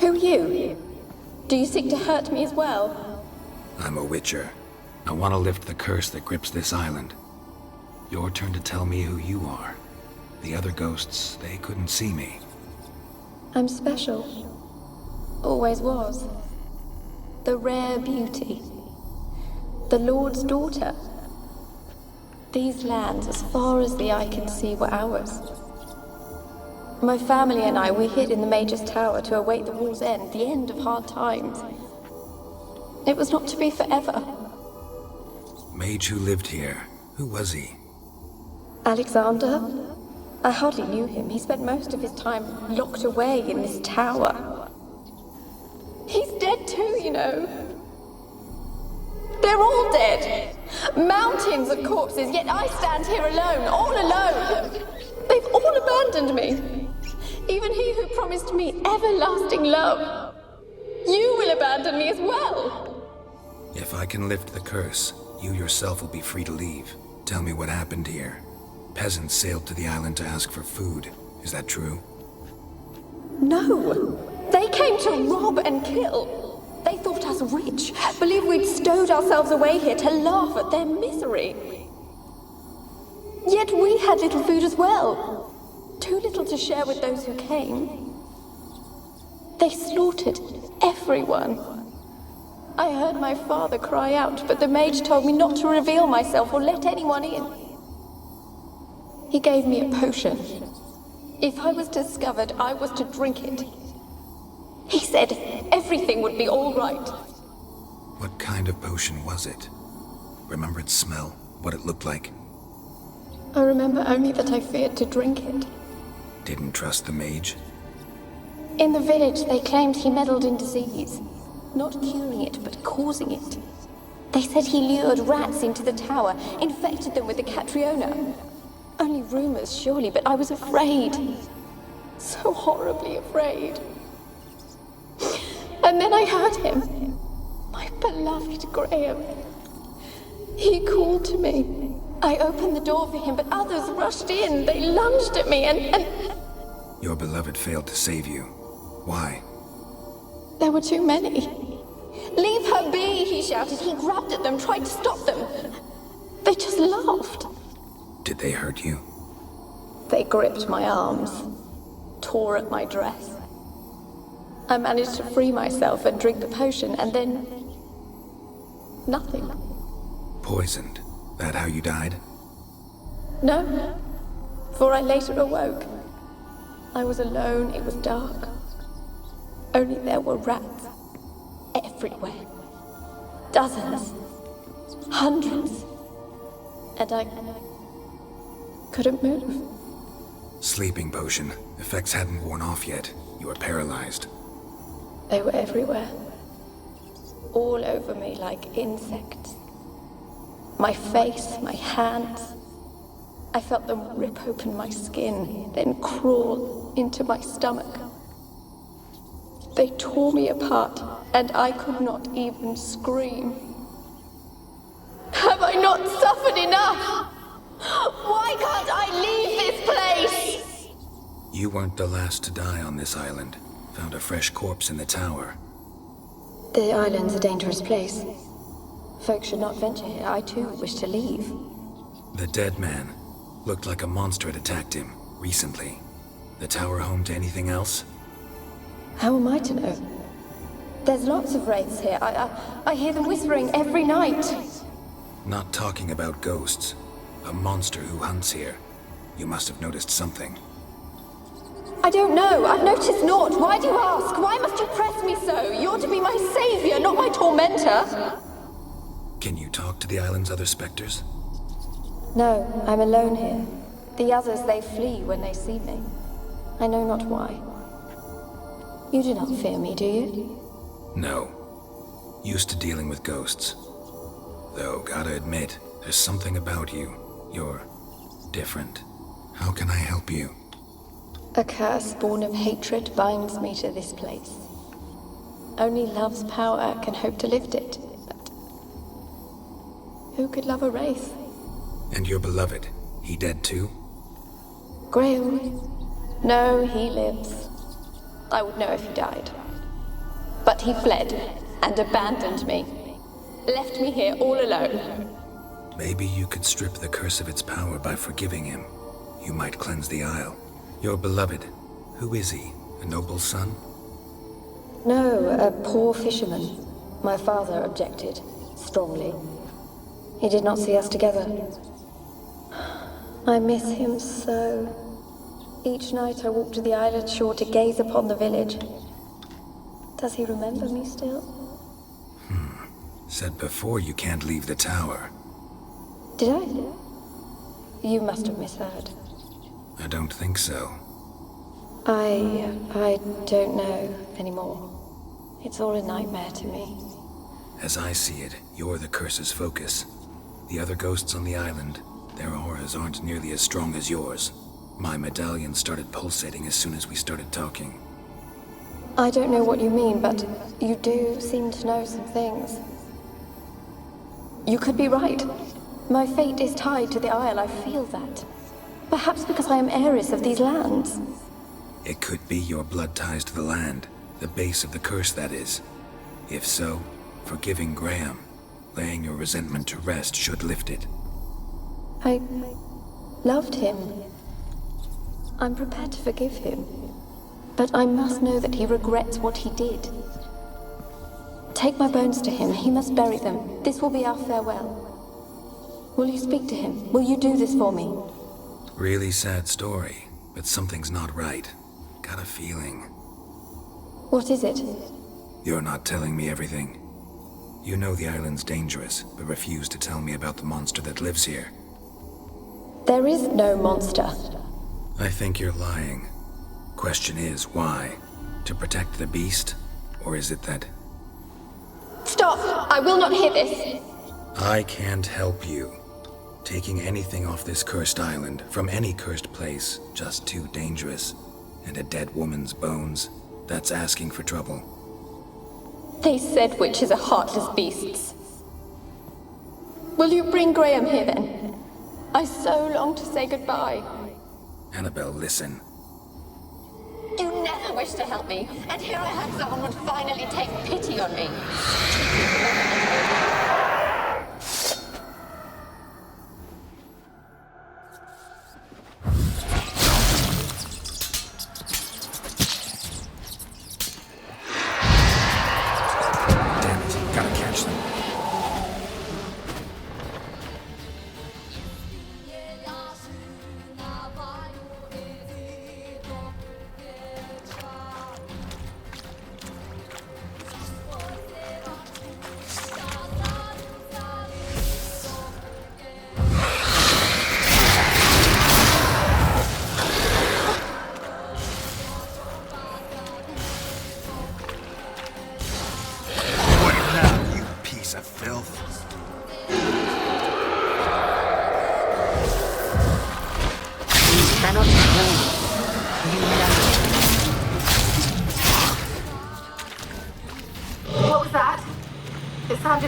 Who are you? Do you seek to hurt me as well? I'm a witcher. I want to lift the curse that grips this island. Your turn to tell me who you are. The other ghosts, they couldn't see me. I'm special. Always was. The rare beauty. The Lord's daughter. These lands, as far as the eye can see, were ours. My family and I, we hid in the Mage's Tower to await the war's end, the end of hard times. It was not to be forever. Mage who lived here, who was he? Alexander? I hardly knew him. He spent most of his time locked away in this tower. He's dead too, you know. They're all dead. Mountains of corpses, yet I stand here alone, all alone. They've all abandoned me. Even he who promised me everlasting love. You will abandon me as well. If I can lift the curse, you yourself will be free to leave. Tell me what happened here. Peasants sailed to the island to ask for food. Is that true? No. They came to rob and kill. They thought us rich, believed we'd stowed ourselves away here to laugh at their misery. Yet we had little food as well. Too little to share with those who came. They slaughtered everyone. I heard my father cry out, but the mage told me not to reveal myself or let anyone in. He gave me a potion. If I was discovered, I was to drink it. He said everything would be all right. What kind of potion was it? Remember its smell? What it looked like? I remember only that I feared to drink it. Didn't trust the mage? In the village, they claimed he meddled in disease. Not curing it, but causing it. They said he lured rats into the tower, infected them with the Catriona. Only rumors, surely, but I was afraid. So horribly afraid. And then I heard him. My beloved Graham. He called to me. I opened the door for him, but others rushed in. They lunged at me and... Your beloved failed to save you. Why? There were too many. Leave her be, he shouted. He grabbed at them, tried to stop them. They just laughed. Did they hurt you? They gripped my arms, tore at my dress. I managed to free myself and drink the potion, and then... nothing. Poisoned? That how you died? No, for I later awoke. I was alone, it was dark. Only there were rats. Everywhere. Dozens. Hundreds. And I couldn't move. Sleeping potion. Effects hadn't worn off yet. You were paralyzed. They were everywhere. All over me like insects. My face, my hands. I felt them rip open my skin, then crawl into my stomach. They tore me apart, and I could not even scream. Have I not suffered enough? Why can't I leave this place? You weren't the last to die on this island. Found a fresh corpse in the tower. The island's a dangerous place. Folks should not venture here. I too wish to leave. The dead man. Looked like a monster had attacked him, recently. The tower home to anything else? How am I to know? There's lots of wraiths here. I hear them whispering every night. Not talking about ghosts. A monster who hunts here. You must have noticed something. I don't know. I've noticed naught. Why do you ask? Why must you press me so? You're to be my savior, not my tormentor. Can you talk to the island's other specters? No, I'm alone here. The others, they flee when they see me. I know not why. You do not fear me, do you? No. Used to dealing with ghosts. Though, gotta admit, there's something about you. You're different. How can I help you? A curse born of hatred binds me to this place. Only love's power can hope to lift it. But who could love a wraith? And your beloved, he dead too? Graham? No, he lives. I would know if he died. But he fled and abandoned me. Left me here all alone. Maybe you could strip the curse of its power by forgiving him. You might cleanse the Isle. Your beloved, who is he? A noble son? No, a poor fisherman. My father objected, strongly. He did not see us together. I miss him so. Each night I walk to the island shore to gaze upon the village. Does he remember me still? Said before you can't leave the tower. Did I? You must have misheard. I don't think so. I don't know anymore. It's all a nightmare to me. As I see it, you're the curse's focus. The other ghosts on the island, their auras aren't nearly as strong as yours. My medallion started pulsating as soon as we started talking. I don't know what you mean, but you do seem to know some things. You could be right. My fate is tied to the Isle, I feel that. Perhaps because I am heiress of these lands. It could be your blood ties to the land, the base of the curse, that is. If so, forgiving Graham, laying your resentment to rest should lift it. I loved him. I'm prepared to forgive him. But I must know that he regrets what he did. Take my bones to him. He must bury them. This will be our farewell. Will you speak to him? Will you do this for me? Really sad story, but something's not right. Got a feeling. What is it? You're not telling me everything. You know the island's dangerous, but refuse to tell me about the monster that lives here. There is no monster. I think you're lying. Question is, why? To protect the beast? Or is it that... Stop! I will not hear this! I can't help you. Taking anything off this cursed island, from any cursed place, just too dangerous. And a dead woman's bones, that's asking for trouble. They said witches are heartless beasts. Will you bring Graham here then? I so long to say goodbye. Annabelle, listen. You never wished to help me, and here I had someone would finally take pity on me.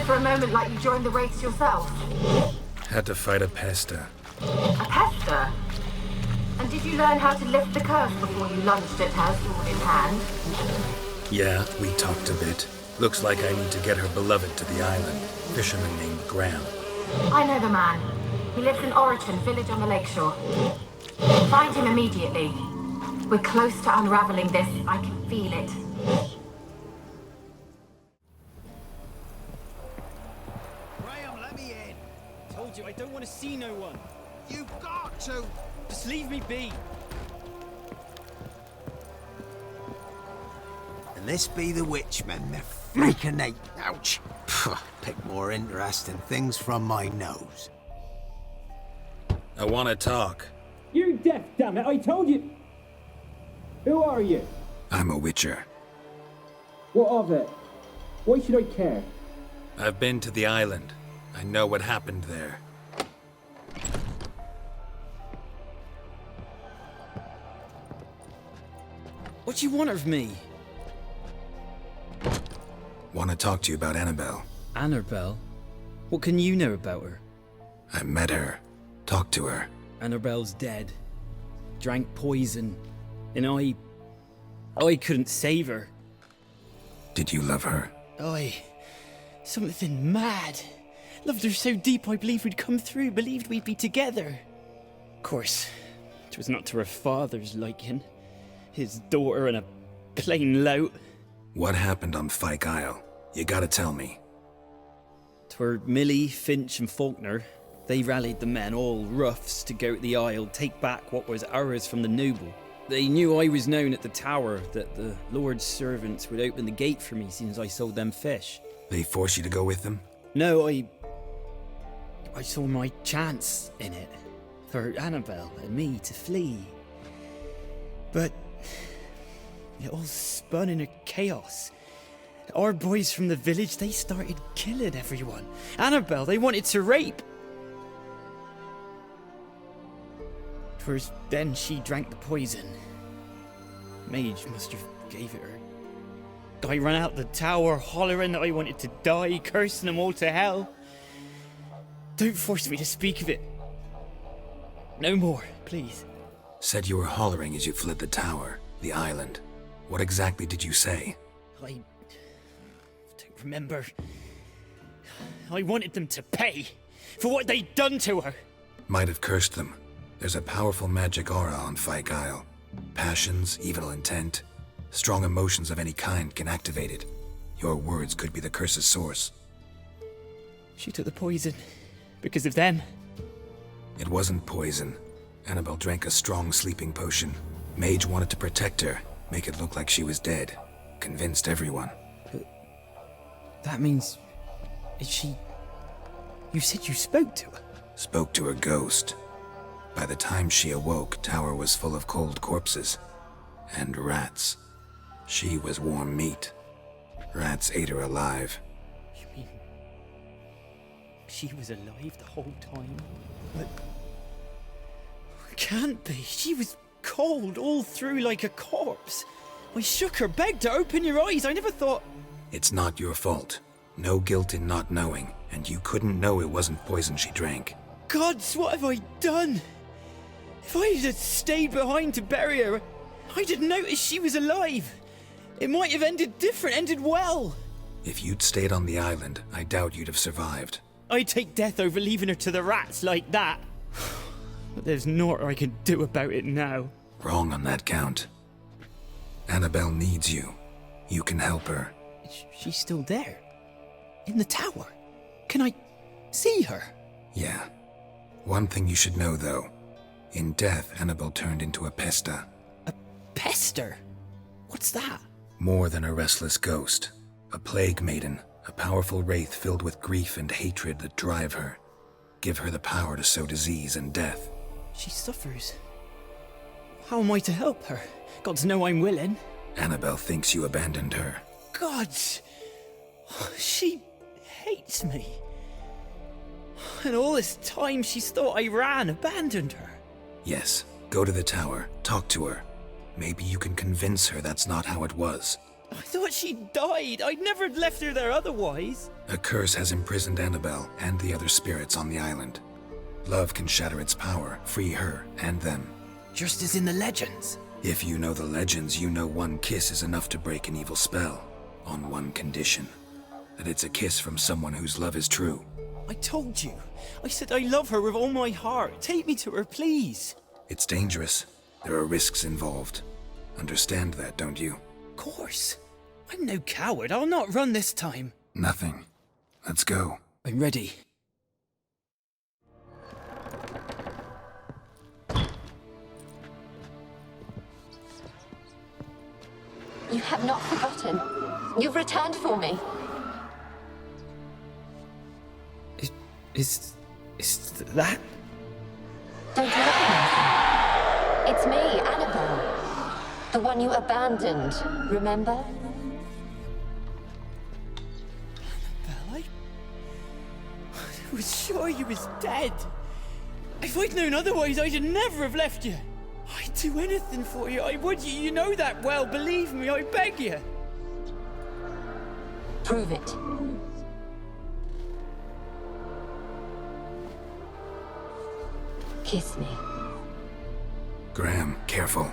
For a moment like you joined the race yourself. Had to fight a pester. A pester? And did you learn how to lift the curse before you lunged at her, sword in hand? Yeah, we talked a bit. Looks like I need to get her beloved to the island. Fisherman named Graham. I know the man. He lives in Oriton, village on the lakeshore. Find him immediately. We're close to unraveling this. I can feel it. I don't want to see no one. You've got to. Just leave me be. And this be the witchmen, the freaking ape. Ouch. Pick more interesting things from my nose. I want to talk. You're deaf, damn it. I told you. Who are you? I'm a witcher. What of it? Why should I care? I've been to the island. I know what happened there. What do you want of me? Want to talk to you about Annabelle. Annabelle? What can you know about her? I met her. Talked to her. Annabelle's dead. Drank poison. And I couldn't save her. Did you love her? Something mad. Loved her so deep I believed we'd come through, believed we'd be together. Of course, it was not to her father's liking. His daughter and a plain lout. What happened on Fyke Isle? You gotta tell me. 'Twere Millie, Finch and Faulkner. They rallied the men, all roughs, to go to the Isle, take back what was ours from the noble. They knew I was known at the tower, that the Lord's servants would open the gate for me since I sold them fish. They forced you to go with them? No, I saw my chance in it, for Annabelle and me to flee. But it all spun in a chaos. Our boys from the village, they started killing everyone. Annabelle, they wanted to rape. 'Twas then she drank the poison. Mage must have gave it her. I ran out the tower, hollering that I wanted to die, cursing them all to hell. Don't force me to speak of it. No more, please. Said you were hollering as you fled the tower, the island. What exactly did you say? I don't remember. I wanted them to pay for what they'd done to her. Might have cursed them. There's a powerful magic aura on Fyke Isle. Passions, evil intent, strong emotions of any kind can activate it. Your words could be the curse's source. She took the poison because of them. It wasn't poison. Annabelle drank a strong sleeping potion. Mage wanted to protect her, make it look like she was dead. Convinced everyone. But that means... is she... You said you spoke to her? Spoke to her ghost. By the time she awoke, tower was full of cold corpses. And rats. She was warm meat. Rats ate her alive. You mean... she was alive the whole time? But... can't be. She was cold all through like a corpse. I shook her, begged her, open your eyes. I never thought... It's not your fault. No guilt in not knowing, and you couldn't know it wasn't poison she drank. Gods, what have I done? If I had stayed behind to bury her, I'd have noticed she was alive. It might have ended different, ended well. If you'd stayed on the island, I doubt you'd have survived. I'd take death over leaving her to the rats like that. But there's naught I can do about it now. Wrong on that count. Annabelle needs you. You can help her. She's still there? In the tower? Can I see her? Yeah. One thing you should know, though. In death, Annabelle turned into a pesta. A pester? What's that? More than a restless ghost. A plague maiden. A powerful wraith filled with grief and hatred that drive her. Give her the power to sow disease and death. She suffers. How am I to help her? Gods know I'm willing. Annabelle thinks you abandoned her. Gods! She hates me. And all this time she's thought I ran, abandoned her. Yes, go to the tower, talk to her. Maybe you can convince her that's not how it was. I thought she died. I'd never left her there otherwise. A curse has imprisoned Annabelle and the other spirits on the island. Love can shatter its power, free her and them. Just as in the legends. If you know the legends, you know one kiss is enough to break an evil spell. On one condition. That it's a kiss from someone whose love is true. I told you. I said I love her with all my heart. Take me to her, please. It's dangerous. There are risks involved. Understand that, don't you? Of course. I'm no coward. I'll not run this time. Nothing. Let's go. I'm ready. You have not forgotten. You've returned for me. Is that? Don't you recognize me? It's me, Annabelle. The one you abandoned, remember? Annabelle, I was sure you was dead. If I'd known otherwise, I'd never have left you. I'd do anything for you. I would. You know that well. Believe me, I beg you. Prove it. Kiss me. Graham, careful.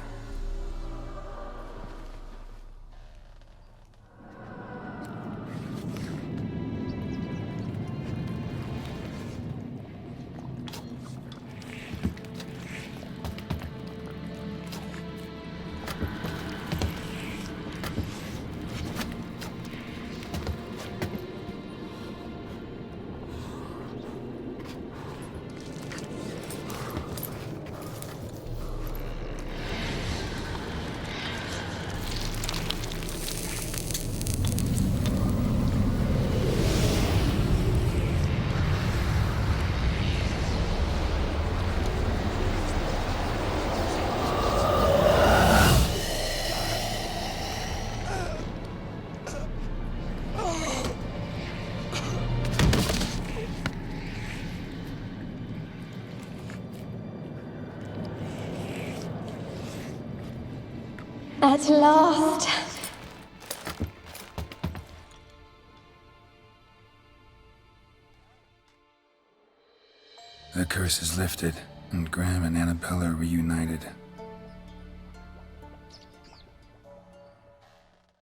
At last. The curse is lifted, and Graham and Annabella are reunited.